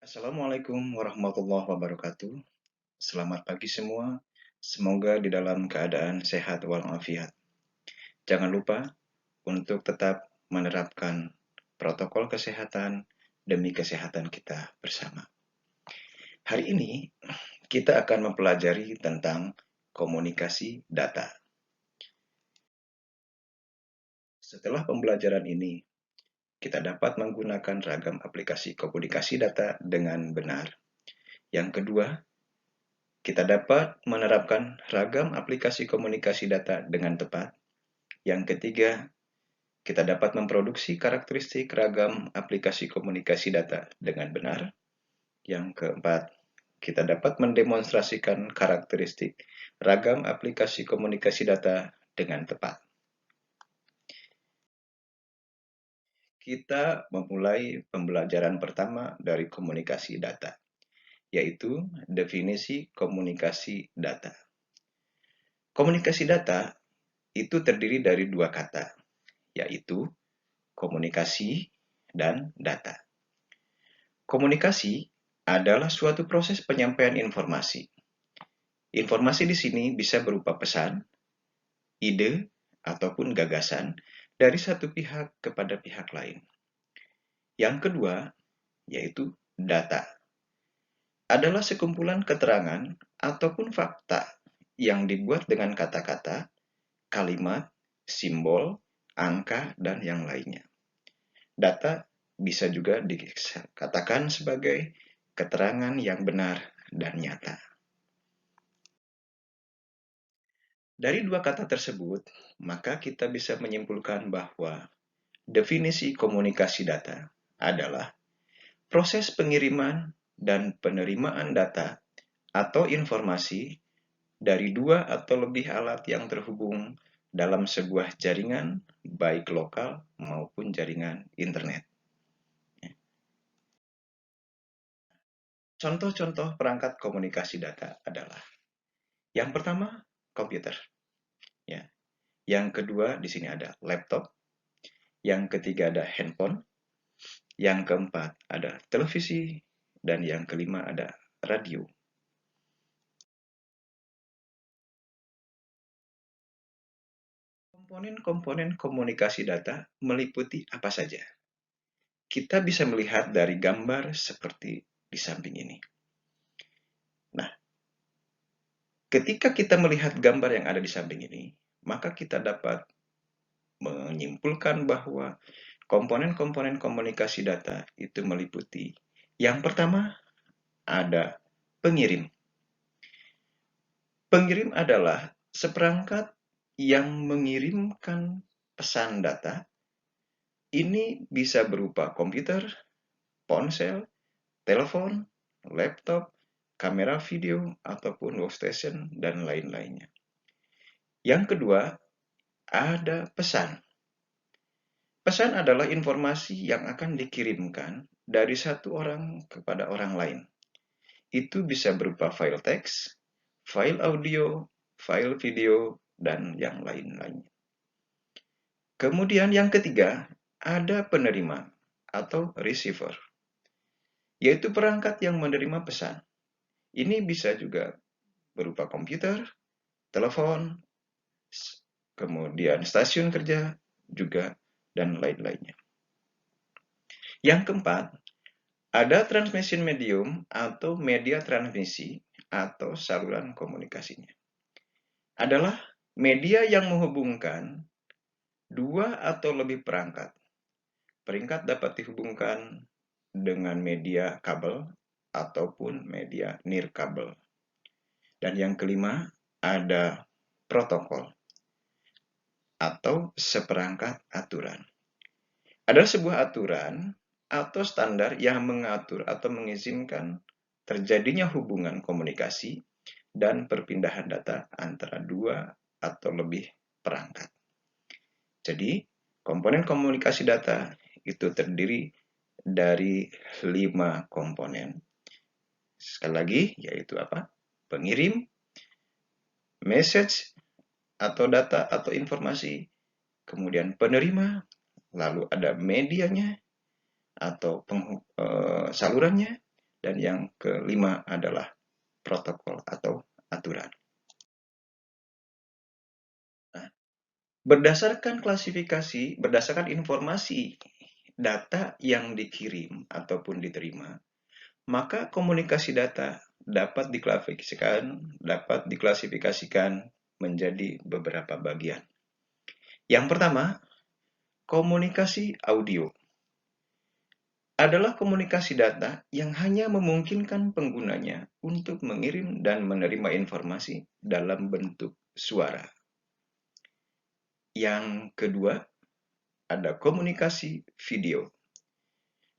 Assalamualaikum warahmatullahi wabarakatuh. Selamat pagi semua. Semoga di dalam keadaan sehat walafiat. Jangan lupa untuk tetap menerapkan protokol kesehatan demi kesehatan kita bersama. Hari ini kita akan mempelajari tentang komunikasi data. Setelah pembelajaran ini, kita dapat menggunakan ragam aplikasi komunikasi data dengan benar. Yang kedua, kita dapat menerapkan ragam aplikasi komunikasi data dengan tepat. Yang ketiga, kita dapat memproduksi karakteristik ragam aplikasi komunikasi data dengan benar. Yang keempat, kita dapat mendemonstrasikan karakteristik ragam aplikasi komunikasi data dengan tepat. Kita memulai pembelajaran pertama dari komunikasi data, yaitu definisi komunikasi data. Komunikasi data itu terdiri dari dua kata, yaitu komunikasi dan data. Komunikasi adalah suatu proses penyampaian informasi. Informasi di sini bisa berupa pesan, ide, ataupun gagasan dari satu pihak kepada pihak lain. Yang kedua, yaitu data. Adalah sekumpulan keterangan ataupun fakta yang dibuat dengan kata-kata, kalimat, simbol, angka, dan yang lainnya. Data bisa juga dikatakan sebagai keterangan yang benar dan nyata. Dari dua kata tersebut, maka kita bisa menyimpulkan bahwa definisi komunikasi data adalah proses pengiriman dan penerimaan data atau informasi dari dua atau lebih alat yang terhubung dalam sebuah jaringan, baik lokal maupun jaringan internet. Contoh-contoh perangkat komunikasi data adalah yang pertama, komputer. Ya. Yang kedua, di sini ada laptop. Yang ketiga ada handphone. Yang keempat ada televisi. Dan yang kelima ada radio. Komponen-komponen komunikasi data meliputi apa saja? Kita bisa melihat dari gambar seperti di samping ini. Nah, ketika kita melihat gambar yang ada di samping ini, maka kita dapat menyimpulkan bahwa komponen-komponen komunikasi data itu meliputi yang pertama ada pengirim. Pengirim adalah seperangkat yang mengirimkan pesan data. Ini bisa berupa komputer, ponsel, telepon, laptop, kamera video, ataupun workstation, dan lain-lainnya. Yang kedua, ada pesan. Pesan adalah informasi yang akan dikirimkan dari satu orang kepada orang lain. Itu bisa berupa file teks, file audio, file video, dan yang lain-lainnya. Kemudian yang ketiga, ada penerima atau receiver, yaitu perangkat yang menerima pesan. Ini bisa juga berupa komputer, telepon, kemudian stasiun kerja juga, dan lain-lainnya. Yang keempat, ada transmission medium atau media transmisi atau saluran komunikasinya. Adalah media yang menghubungkan dua atau lebih perangkat. Perangkat dapat dihubungkan dengan media kabel ataupun media nirkabel. Dan yang kelima, ada protokol atau seperangkat aturan. Ada sebuah aturan atau standar yang mengatur atau mengizinkan terjadinya hubungan komunikasi dan perpindahan data antara dua atau lebih perangkat. Jadi, komponen komunikasi data itu terdiri dari 5 komponen. Sekali lagi, yaitu apa? Pengirim, message atau data atau informasi, kemudian penerima, lalu ada medianya atau salurannya, dan yang kelima adalah protokol atau aturan. Nah, berdasarkan informasi data yang dikirim ataupun diterima, maka komunikasi data dapat diklasifikasikan menjadi beberapa bagian. Yang pertama, komunikasi audio adalah komunikasi data yang hanya memungkinkan penggunanya untuk mengirim dan menerima informasi dalam bentuk suara. Yang kedua, ada komunikasi video.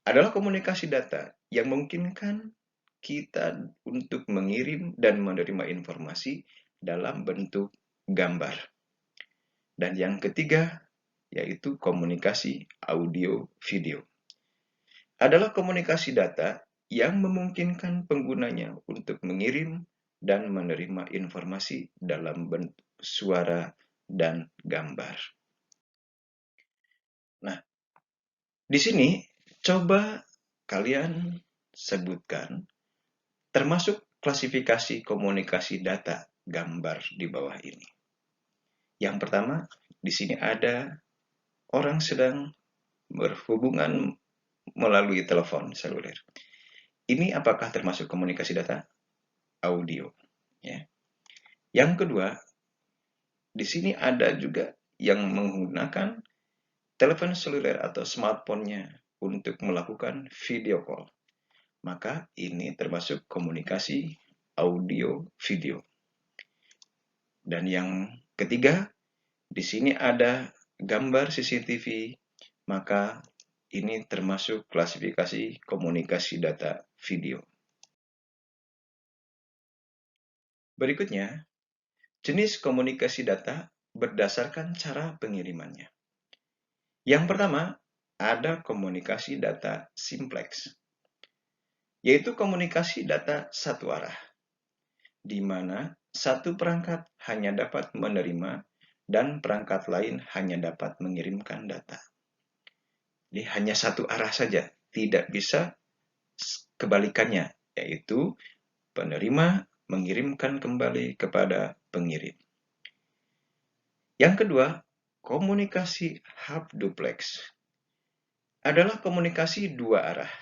Adalah komunikasi data yang memungkinkan kita untuk mengirim dan menerima informasi dalam bentuk gambar. Dan yang ketiga, yaitu komunikasi audio-video. Adalah komunikasi data yang memungkinkan penggunanya untuk mengirim dan menerima informasi dalam bentuk suara dan gambar. Nah, di sini coba kalian sebutkan termasuk klasifikasi komunikasi data gambar di bawah ini. Yang pertama, di sini ada orang sedang berhubungan melalui telepon seluler. Ini apakah termasuk komunikasi data audio? Ya. Yang kedua, di sini ada juga yang menggunakan telepon seluler atau smartphone-nya untuk melakukan video call. Maka ini termasuk komunikasi audio video. Dan yang ketiga, di sini ada gambar CCTV, maka ini termasuk klasifikasi komunikasi data video. Berikutnya, jenis komunikasi data berdasarkan cara pengirimannya. Yang pertama, ada komunikasi data simplex, yaitu komunikasi data satu arah, di mana satu perangkat hanya dapat menerima dan perangkat lain hanya dapat mengirimkan data. Jadi hanya satu arah saja, tidak bisa kebalikannya, yaitu penerima mengirimkan kembali kepada pengirim. Yang kedua, komunikasi half duplex adalah komunikasi dua arah,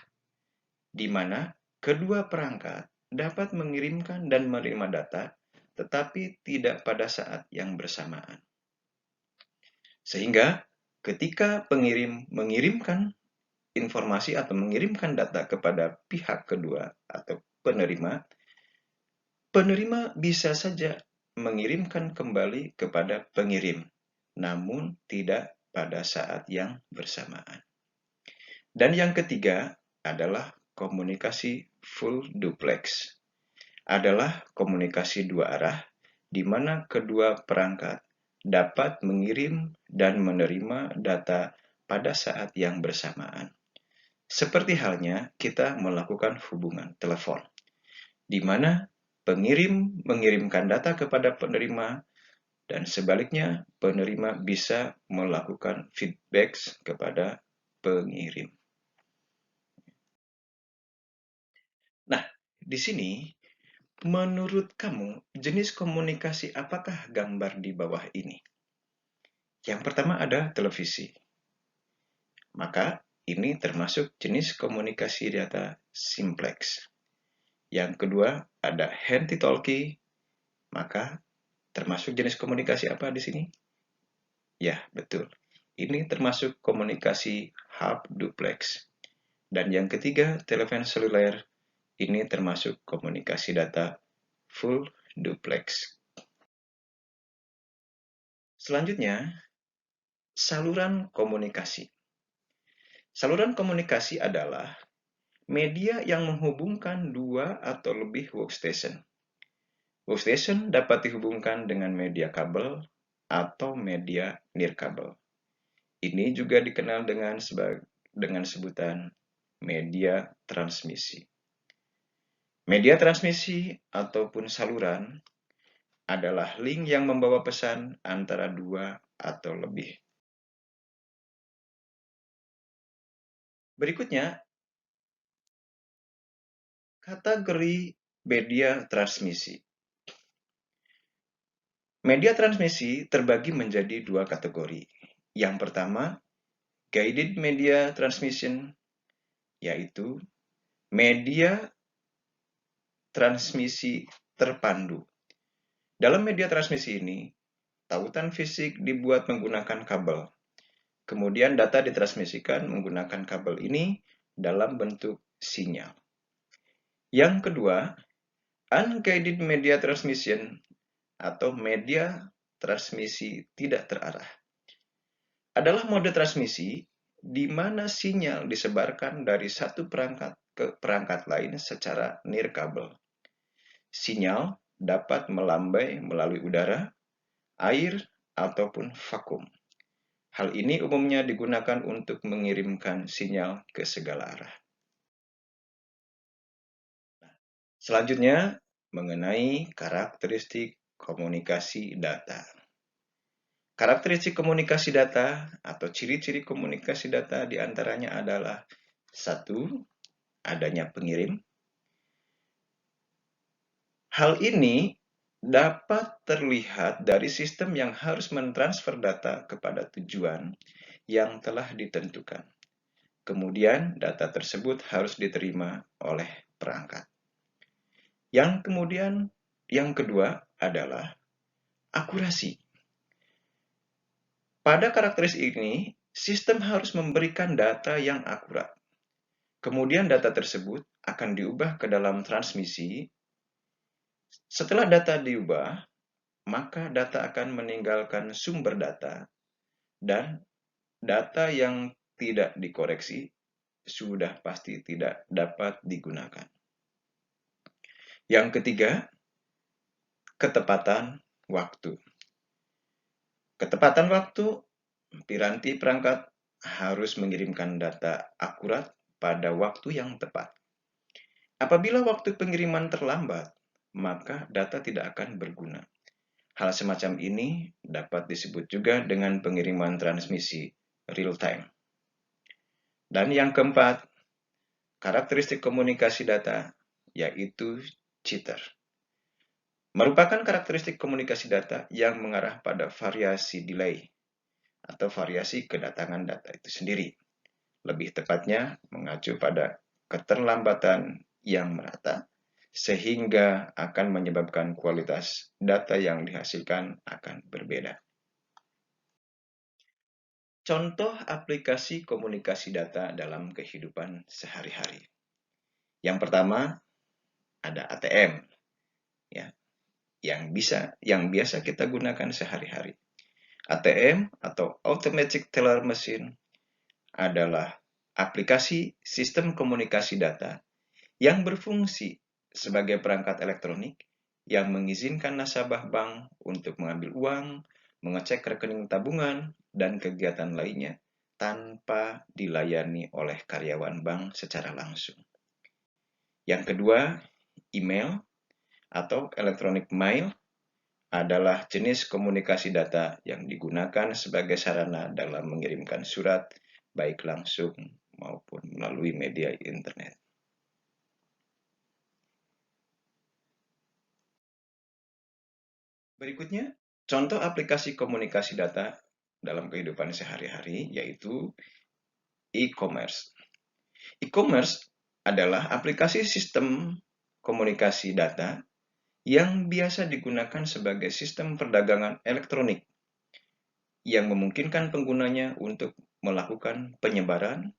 di mana kedua perangkat dapat mengirimkan dan menerima data, tetapi tidak pada saat yang bersamaan. Sehingga ketika pengirim mengirimkan informasi atau mengirimkan data kepada pihak kedua atau penerima, penerima bisa saja mengirimkan kembali kepada pengirim, namun tidak pada saat yang bersamaan. Dan yang ketiga adalah komunikasi full duplex. Adalah komunikasi dua arah, di mana kedua perangkat dapat mengirim dan menerima data pada saat yang bersamaan. Seperti halnya kita melakukan hubungan telepon, di mana pengirim mengirimkan data kepada penerima dan sebaliknya penerima bisa melakukan feedback kepada pengirim. Nah, di sini menurut kamu jenis komunikasi apakah gambar di bawah ini? Yang pertama ada televisi. Maka ini termasuk jenis komunikasi data simplex. Yang kedua ada handy-talkie, maka termasuk jenis komunikasi apa di sini? Ya, betul. Ini termasuk komunikasi half duplex. Dan yang ketiga, telepon seluler, ini termasuk komunikasi data full duplex. Selanjutnya, saluran komunikasi. Saluran komunikasi adalah media yang menghubungkan dua atau lebih workstation. Workstation dapat dihubungkan dengan media kabel atau media nirkabel. Ini juga dikenal dengan sebutan media transmisi. Media transmisi ataupun saluran adalah link yang membawa pesan antara dua atau lebih. Berikutnya, Kategori media transmisi. Media transmisi terbagi menjadi dua kategori. Yang pertama, guided media transmission, yaitu media transmisi terpandu. Dalam media transmisi ini, tautan fisik dibuat menggunakan kabel. Kemudian data ditransmisikan menggunakan kabel ini dalam bentuk sinyal. Yang kedua, unguided media transmission atau media transmisi tidak terarah. Adalah mode transmisi di mana sinyal disebarkan dari satu perangkat ke perangkat lain secara nirkabel. Sinyal dapat melambai melalui udara, air, ataupun vakum. Hal ini umumnya digunakan untuk mengirimkan sinyal ke segala arah. Selanjutnya, mengenai karakteristik komunikasi data. Karakteristik komunikasi data atau ciri-ciri komunikasi data diantaranya adalah 1. Adanya pengirim. Hal ini dapat terlihat dari sistem yang harus mentransfer data kepada tujuan yang telah ditentukan. Kemudian data tersebut harus diterima oleh perangkat. Yang kedua adalah akurasi. Pada karakteristik ini, sistem harus memberikan data yang akurat. Kemudian data tersebut akan diubah ke dalam transmisi. Setelah data diubah, maka data akan meninggalkan sumber data dan data yang tidak dikoreksi sudah pasti tidak dapat digunakan. Yang ketiga, ketepatan waktu. Ketepatan waktu, piranti perangkat harus mengirimkan data akurat pada waktu yang tepat. Apabila waktu pengiriman terlambat, maka data tidak akan berguna. Hal semacam ini dapat disebut juga dengan pengiriman transmisi real time. Dan yang keempat, karakteristik komunikasi data, yaitu jitter. Merupakan karakteristik komunikasi data yang mengarah pada variasi delay atau variasi kedatangan data itu sendiri. Lebih tepatnya mengacu pada keterlambatan yang merata, sehingga akan menyebabkan kualitas data yang dihasilkan akan berbeda. Contoh aplikasi komunikasi data dalam kehidupan sehari-hari. Yang pertama, ada ATM, ya, yang biasa kita gunakan sehari-hari. ATM atau Automatic Teller Machine adalah aplikasi sistem komunikasi data yang berfungsi sebagai perangkat elektronik yang mengizinkan nasabah bank untuk mengambil uang, mengecek rekening tabungan, dan kegiatan lainnya tanpa dilayani oleh karyawan bank secara langsung. Yang kedua, email atau electronic mail adalah jenis komunikasi data yang digunakan sebagai sarana dalam mengirimkan surat, baik langsung maupun melalui media internet. Berikutnya, contoh aplikasi komunikasi data dalam kehidupan sehari-hari yaitu e-commerce. E-commerce adalah aplikasi sistem komunikasi data yang biasa digunakan sebagai sistem perdagangan elektronik yang memungkinkan penggunanya untuk melakukan penyebaran,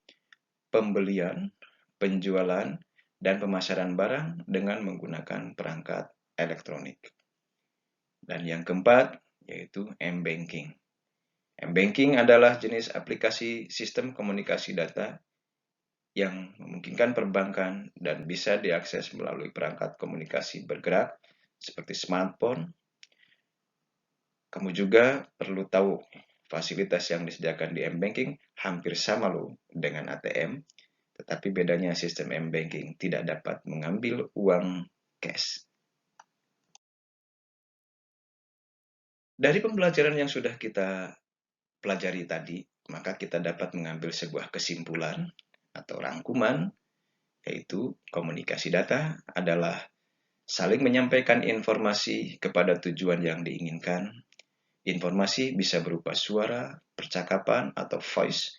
pembelian, penjualan, dan pemasaran barang dengan menggunakan perangkat elektronik. Dan yang keempat, yaitu m-banking. M-banking adalah jenis aplikasi sistem komunikasi data yang memungkinkan perbankan dan bisa diakses melalui perangkat komunikasi bergerak seperti smartphone. Kamu juga perlu tahu fasilitas yang disediakan di m-banking hampir sama loh dengan ATM, tetapi bedanya sistem m-banking tidak dapat mengambil uang cash. Dari pembelajaran yang sudah kita pelajari tadi, maka kita dapat mengambil sebuah kesimpulan atau rangkuman, yaitu komunikasi data adalah saling menyampaikan informasi kepada tujuan yang diinginkan. Informasi bisa berupa suara, percakapan atau voice,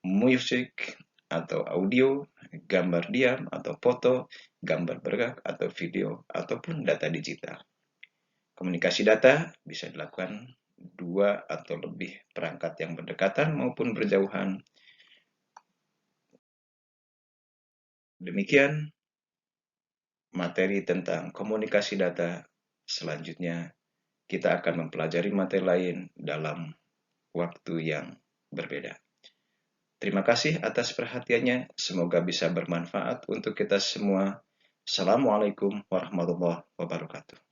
musik atau audio, gambar diam atau foto, gambar bergerak atau video, ataupun data digital. Komunikasi data bisa dilakukan dua atau lebih perangkat yang berdekatan maupun berjauhan. Demikian materi tentang komunikasi data. Selanjutnya, kita akan mempelajari materi lain dalam waktu yang berbeda. Terima kasih atas perhatiannya. Semoga bisa bermanfaat untuk kita semua. Assalamualaikum warahmatullahi wabarakatuh.